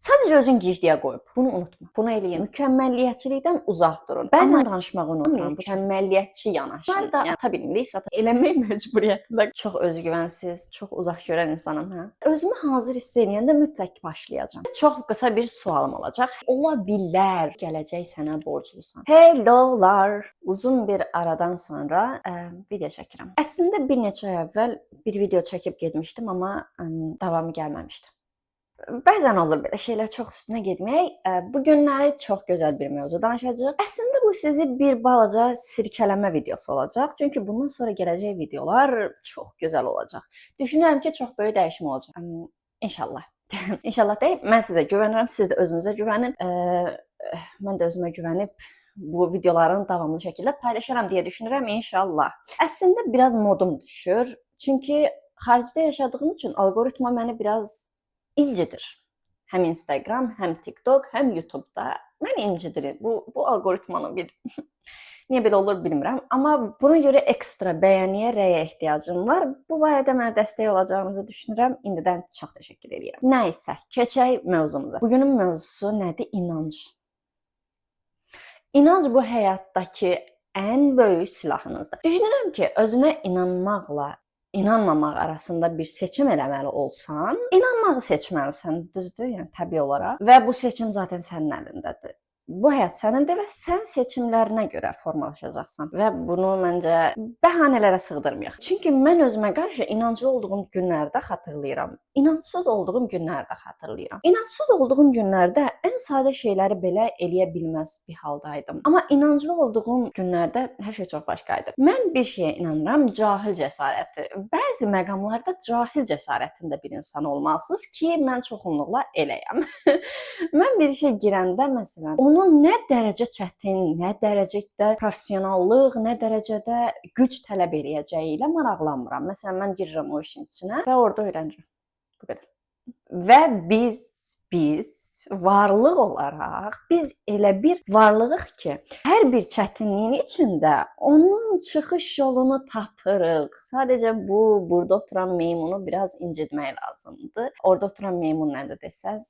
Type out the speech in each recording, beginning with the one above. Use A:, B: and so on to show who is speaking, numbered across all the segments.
A: Sadəcə özün gicliyə qoyub. Bunu unutma. Bunu eləyin. Mükəmməlliyətçilikdən uzaq durun. Bəzən danışmağı unuturam. Mükəmməlliyətçi yanaşın. Bunları da ata bilmirik, eləmək məcburiyyətində. Çox özgüvənsiz, çox uzaq görən insanam, hə. Özümü hazır hiss edəndə mütləq başlayacağam. Çox qısa bir sualım olacaq. Ola bilər gələcək sənə borclusan. Hellolar. Uzun bir aradan sonra video çəkirəm. Əslində bir neçə ay əvvəl bir video çəkib getmişdim, amma davamı gəlməmişdi. Bəzən olur belə şeylər, çox üstünə getmək. Bu günləri çox gözəl bir mövzu danışacağıq. Əslində bu sizi bir balaca sirkələmə videosu olacaq. Çünki bundan sonra gələcək videolar çox gözəl olacaq. Düşünürəm ki, çox böyük dəyişmə olacaq. İnşallah. İnşallah deyil. Mən sizə güvənirəm, siz də özünüzə güvənin. Mən də özümə güvənib bu videoların davamlı şəkildə paylaşaram deyə düşünürəm, inşallah. Əslində biraz modum düşür. Çünki xaricdə yaşadığım üçün algoritma məni biraz incidir. Həm Instagram, həm TikTok, həm YouTube'da məni incidir. Bu algoritmanın bir niyə belə olur bilmirəm, amma buna görə ekstra bəyəniyə, rəyə ehtiyacım var. Bu barədə mənə dəstək olacağınızı düşünürəm. İndidən çox təşəkkür edirəm. Nəysə, keçək mövzumuza. Bugünün mövzusu nədir? İnanc. İnanc bu həyatdakı ən böyük silahınızdır. Düşünürəm ki, özünə inanmaqla İnanmamaq arasında bir seçim eləməli olsan, inanmağı seçməlisən, düzdür? Yəni təbii olaraq. Və bu seçim zaten sənin əlindədir. Bu həyat sənindir və sən seçimlərinə görə formalaşacaqsan. Və bunu məncə bəhanələrə sığdırmayaq. Çünki mən özümə qarşı inanclı olduğum günlərdə xatırlayıram. İnancsız olduğum günlərdə xatırlayıram. İnancsız olduğum günlərdə ən sadə şeyləri belə eləyə bilməz bir haldaydım. Amma inanclı olduğum günlərdə hər şey çox başqa idi. Mən bir şeyə inanıram, cahil cəsarəti. Bəzi məqamlarda cahil cəsarətində bir insan olmalısınız ki, mən çoxunluqla eləyəm. Mən bir şey girəndə məsələn, onun nə dərəcə çətin, nə dərəcədə professionallıq, nə dərəcədə güc tələb eləyəcəyi ilə maraqlanmıram. Məsələn, mən girirəm o işin içinə və orada öyrənirəm. Bu qədər. Və biz varlıq olaraq biz elə bir varlığıq ki, hər bir çətinliyin içində onun çıxış yolunu tapırıq. Sadəcə burada oturan meymunu biraz incitmək lazımdır. Orada oturan meymun nədir desəz,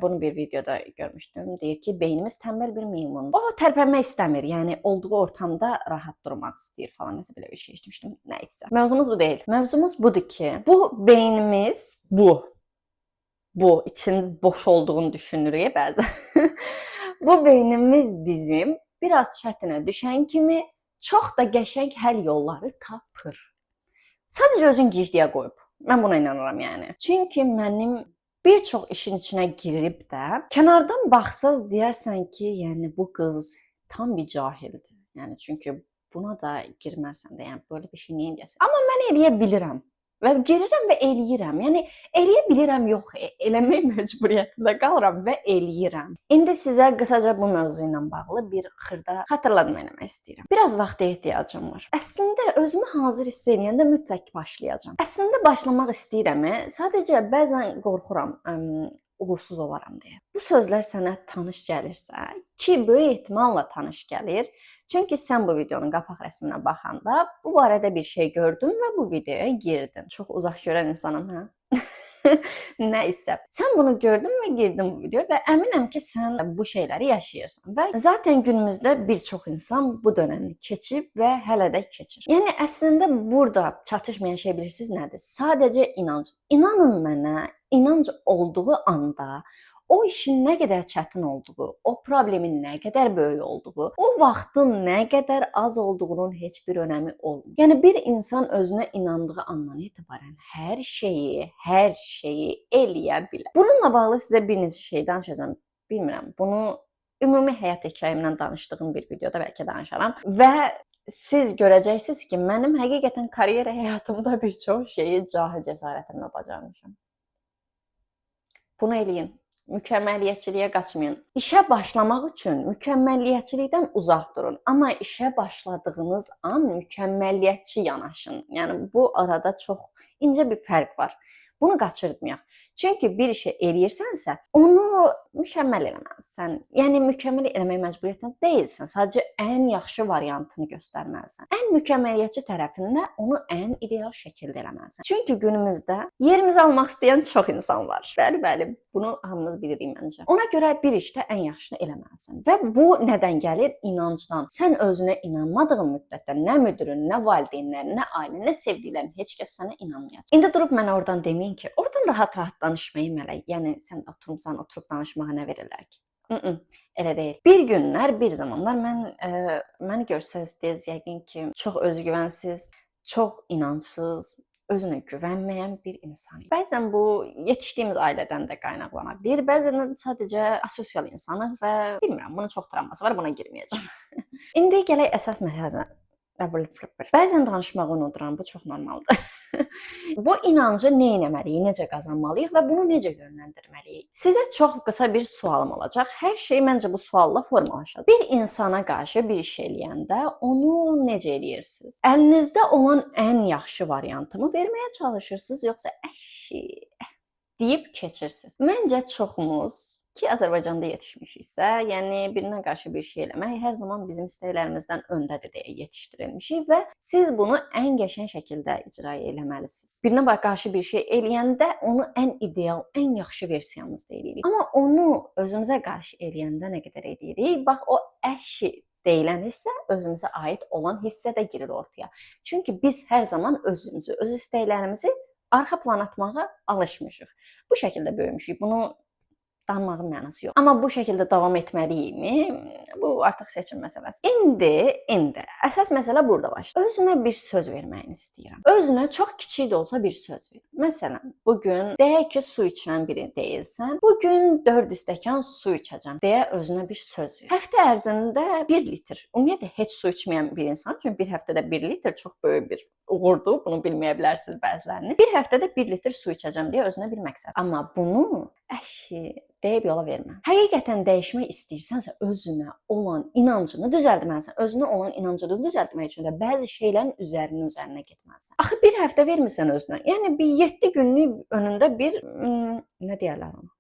A: bunu bir videoda görmüşdüm. Deyir ki, beynimiz tənbəl bir meymundur. O tərpənmək istəmir. Yəni olduğu ortamda rahat durmaq istəyir falan. Nəsə belə bir şey eşitmişdim. Nəysə. Mövzumuz bu deyil. Mövzumuz budur ki, bu beynimiz bu için boş olduğunu düşünürük bəzən. Bu beynimiz bizim biraz çətinə düşən kimi çox da qəşəng həll yolları tapır. Sadəcə özün gicliyə qoyub. Mən buna inanıram yəni. Çünki mənim bir çox işin içinə girib də kənardan baxsaz deyərsən ki, yəni bu qız tam bir cahildir. Yəni çünki buna da girmərsən də, yəni belə bir şey niyə edəsən? Amma mən eləyə bilirəm. Və girirəm və eləyirəm. Yəni eləyə bilirəm, yox, eləmək məcburiyyətində qalıram və eləyirəm. İndi sizə qısaca bu mövzu ilə bağlı bir xırda xatırlatma eləmək istəyirəm. Biraz vaxta ehtiyacım var. Əslində özümü hazır hiss edəndə mütləq başlayacağam. Əslində başlamaq istəyirəm, sadəcə bəzən qorxuram. Uğursuz olaram deyə. Bu sözlər sənə tanış gəlirsə, ki, böyük ehtimalla tanış gəlir. Çünki sən bu videonun qapaq rəsminə baxanda bu barədə bir şey gördün və bu videoya girdin. Çox uzaq görən insanım, hə? Nəysə. Sən bunu gördün və girdin bu videoya və əminəm ki, sən bu şeyləri yaşayırsan. Və zaten günümüzdə bir çox insan bu dönəmi keçib və hələ də keçir. Yəni əslində burada çatışmayan şey bilirsiniz nədir? Sadəcə inanc. İnanın mənə, inanc olduğu anda o işin nə qədər çətin olduğu, o problemin nə qədər böyük olduğu, o vaxtın nə qədər az olduğunun heç bir önəmi olmur. Yəni bir insan özünə inandığı andan etibarən hər şeyi eləyə bilər. Bununla bağlı sizə bir neçə şey danışacağam. Bilmirəm, bunu ümumi həyat hekayəmdən danışdığım bir videoda bəlkə danışaram və siz görəcəksiniz ki, mənim həqiqətən karyera həyatımda bir çox şeyi cahil cəsarətimlə bacarmışam. Bunu eləyin. Mükəmməlliyətçiliyə qaçmayın. İşə başlamaq üçün mükəmməlliyətçilikdən uzaq durun. Amma işə başladığınız an mükəmməlliyətçi yanaşın. Yəni bu arada çox incə bir fərq var. Bunu qaçırtmayaq. Çünki bir işi eləyirsənsə, onu mükəmməl eləməlisən. Yəni mükəmməl eləmək məcburiyyətində deyilsən. Sadəcə ən yaxşı variantını göstərməlisən. Ən mükəmməliyyətçi tərəfində onu ən ideal şəkildə eləməlisən. Çünki günümüzdə yerimizi almaq istəyən çox insan var. Bəli, bunu hamımız bilirik məncə. Ona görə bir işdə ən yaxşını eləməlisən. Və bu nədən gəlir? İnancdan. Sən özünə inanmadığın müddətdə nə müdirin, nə valideynlərin, nə ailənin, nə sevdiklərin heç kəs sənə inanmayacaq. İndi durub mənə oradan deməyin ki, oradan rahat-rahat danışmayı mələk. Yəni sən oturub danışmağa nə verirlər ki? Elə deyil. Bir günlər, bir zamanlar məni görsəzdiniz yəqin ki, çox özgüvənsiz, çox inansız, özünə güvənməyən bir insan. Bəzən bu yetişdiyimiz ailədən də qaynaqlana bilər. Bəzən sadəcə asosial insanıq və bilmirəm, bunun çox travması var, buna girməyəcəm. İndi gələk əsas məsələyə. Bəzən danışmağı unuduram, bu çox normaldır. Bu inancı nə etməliyik, necə qazanmalıyıq və bunu necə yönləndirməliyik? Sizə çox qısa bir sualım olacaq. Hər şey məncə bu sualla formalaşır. Bir insana qarşı bir iş eləyəndə onu necə eləyirsiniz? Əlinizdə olan ən yaxşı variantını verməyə çalışırsınız, yoxsa əşi deyib keçirsiniz? Məncə çoxumuz ki, Azərbaycanda yetişmişiksə, yəni birinə qarşı bir şey eləmək hər zaman bizim istəklərimizdən öndədir deyə yetişdirilmişik və siz bunu ən qəşəng şəkildə icra etməlisiniz. Birinə qarşı bir şey eləyəndə onu ən ideal, ən yaxşı versiyamızda eləyirik. Amma onu özümüzə qarşı eləyəndə nə qədər edirik? Bax o əşi deyilən hissə özümüzə aid olan hissə də girir ortaya. Çünki biz hər zaman özümüzü, öz istəklərimizi arxa plana atmağa alışmışıq. Bu şəkildə böyümüşük. Bunu danmağın mənası yox. Amma bu şəkildə davam etməliyikmi? Bu artıq seçim məsələsi. İndi əsas məsələ burada başlayır. Özünə bir söz verməyini istəyirəm. Özünə çox kiçik də olsa bir söz ver. Məsələn, bu gün deyək ki, su içən biri deyilsən. Bu gün 4 stəkan su içəcəm deyə özünə bir söz ver. Həftə ərzində 1 litr. Ümumiyyətlə heç su içməyən bir insan üçün bir həftədə 1 litr çox böyük bir uğurdur. Bunu bilməyə bilərsiniz bəziləriniz. Bir həftədə 1 litr su içəcəm deyə özünə bir məqsəd. Amma bunu deyib yola vermə. Həqiqətən dəyişmək istəyirsənsə özünə olan inancını düzəltməlisən. Özünə olan inancını düzəltmək üçün də bəzi şeylərin üzərinə getməlisən. Axı bir həftə vermirsən özünə. Yəni bir 7 günlük önündə bir nə deyirlər ona?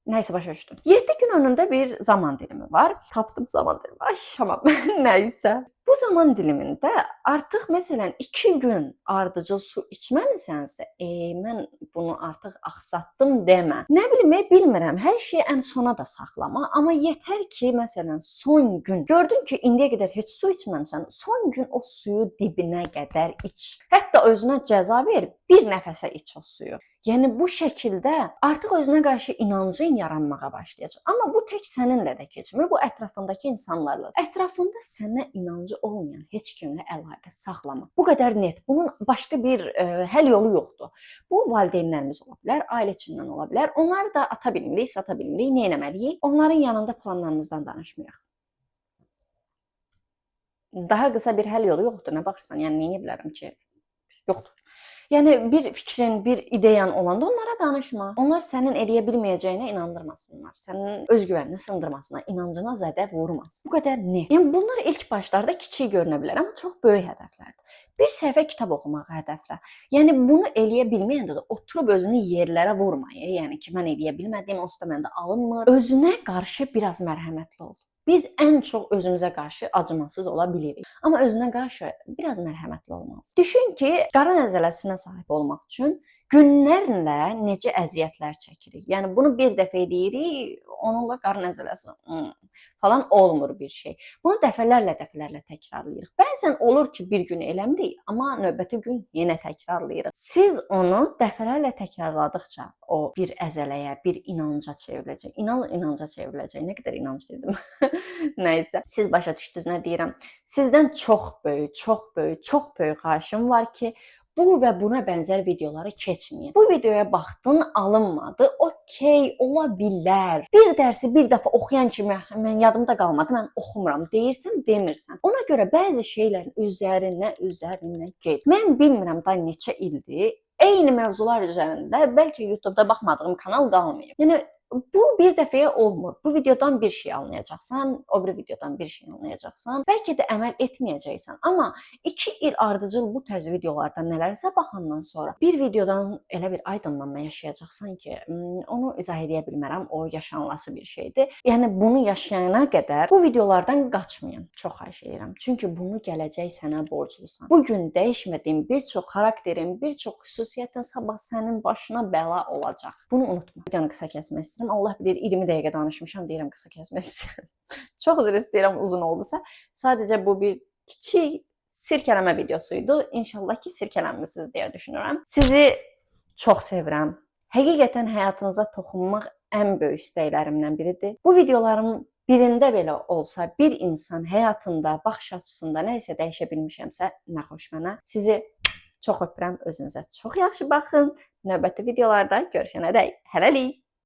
A: Nəysə başa düşdüm. 7 gün önündə bir zaman dilimi var. Tapdım zaman dilimi. Ay, tamam. Nəysə. Bu zaman dilimində artıq məsələn 2 gün ardıcıl su içməmisənsə, mən bunu artıq axsatdım demə. Nə bilim, bilmirəm, hər şeyi ən sona da saxlama, amma yetər ki, məsələn, son gün gördün ki, indiyə qədər heç su içməmisən, son gün o suyu dibinə qədər iç. Hətta özünə cəza ver, bir nəfəsə iç o suyu. Yəni bu şəkildə artıq özünə qarşı inancın yaranmağa başlayacaq. Amma bu tək səninlə də keçmir, bu ətrafındakı insanlarla. Ətrafında sənə inancı olmayan heç kimlə əlaqə saxlama. Bu qədər net. Bunun başqa bir həll yolu yoxdur. Bu valideynlərimiz ola bilər, ailə içindən ola bilər. Onları da ata bilmirik, sata bilmirik. Nə etməliyik? Onların yanında planlarımızdan danışmayaq. Daha qısa bir həll yolu yoxdur. Nə baxırsan? Yəni nə edə bilərəm ki? Yoxdur. Yəni bir fikrin, bir ideyan olanda onlara danışma. Onlar sənin eləyə bilməyəcəyinə inandırmasınlar. Sənin özgüvənini sındırmasına, inancına zədə vurmasın. Bu qədər net. Yəni bunlar ilk başlarda kiçik görünə bilər, amma çox böyük hədəflərdir. Bir səhifə kitab oxumağı hədəflə. Yəni bunu eləyə bilməyəndə də oturub özünü yerlərə vurma. Yəni ki, mən eləyə bilmədim, onsuz da məndə alınmır. Özünə qarşı biraz mərhəmətli ol. Biz ən çox özümüzə qarşı acımasız ola bilirik. Amma özünə qarşı biraz mərhəmətli olmalısın. Düşün ki, qara nəzələsinə sahib olmaq üçün günlərlə necə əziyyətlər çəkirik. Yəni bunu bir dəfə edirik, onunla qara nəzələsi falan olmur bir şey. Bunu dəfələrlə təkrarlayırıq. Bəzən olur ki, bir gün eləmirik, amma növbəti gün yenə təkrarlayırıq. Siz onu dəfələrlə təkrarladıqca o bir əzələyə, bir inanca çevriləcək. İnanca çevriləcək. Nə qədər inanc dedim. Nəysə, siz başa düşdünüz nə deyirəm? Sizdən çox böyük xahişim var ki, bu və buna bənzər videoları keçməyin. Bu videoya baxdın, alınmadı. Okey, ola bilər. Bir dərsi bir dəfə oxuyan kimi mən yadımda qalmadı, mən oxumuram deyirsən, demirsən. Ona görə bəzi şeylərin üzərinə get. Mən bilmirəm da neçə ildir eyni mövzular üzərində bəlkə YouTube'da baxmadığım kanal qalmayıb. Yəni Bu bir dəfəyə olmur. Bu videodan bir şey anlayacaqsan, o biri videodan bir şey anlayacaqsan. Bəlkə də əməl etməyəcəksən, amma 2 il ardıcıl bu tərz videolardan nələrsə baxandan sonra bir videodan elə bir aydınlanma yaşayacaqsan ki, onu izah edə bilmərəm, o yaşanılası bir şeydir. Yəni bunu yaşayana qədər bu videolardan qaçmayın. Çox xahiş edirəm. Çünki bunu gələcək sənə borclusan. Bu gün dəyişmədiyin bir çox xarakterin, bir çox xüsusiyyətin sabah sənin başına bəla olacaq. Bunu unutma. Videonu qısa kəsmək istəyirəm. Allah bilir 20 dəqiqə danışmışam, deyirəm qısa kəsmək istəyirəm. Çox üzr istəyirəm uzun oldusa. Sadəcə bu bir kiçik sirkələmə videosuydu. İnşallah ki, sirkələnmisiniz deyə düşünürəm. Sizi çox sevirəm. Həqiqətən həyatınıza toxunmaq ən böyük istəklərimdən biridir. Bu videolarım birində belə olsa, bir insan həyatında, baxış açısında nə isə dəyişə bilmişəmsə, nə xoş mənə. Sizi çox öpürəm, özünüzə çox yaxşı baxın. Növbəti videolarda görüşənədək hələlik.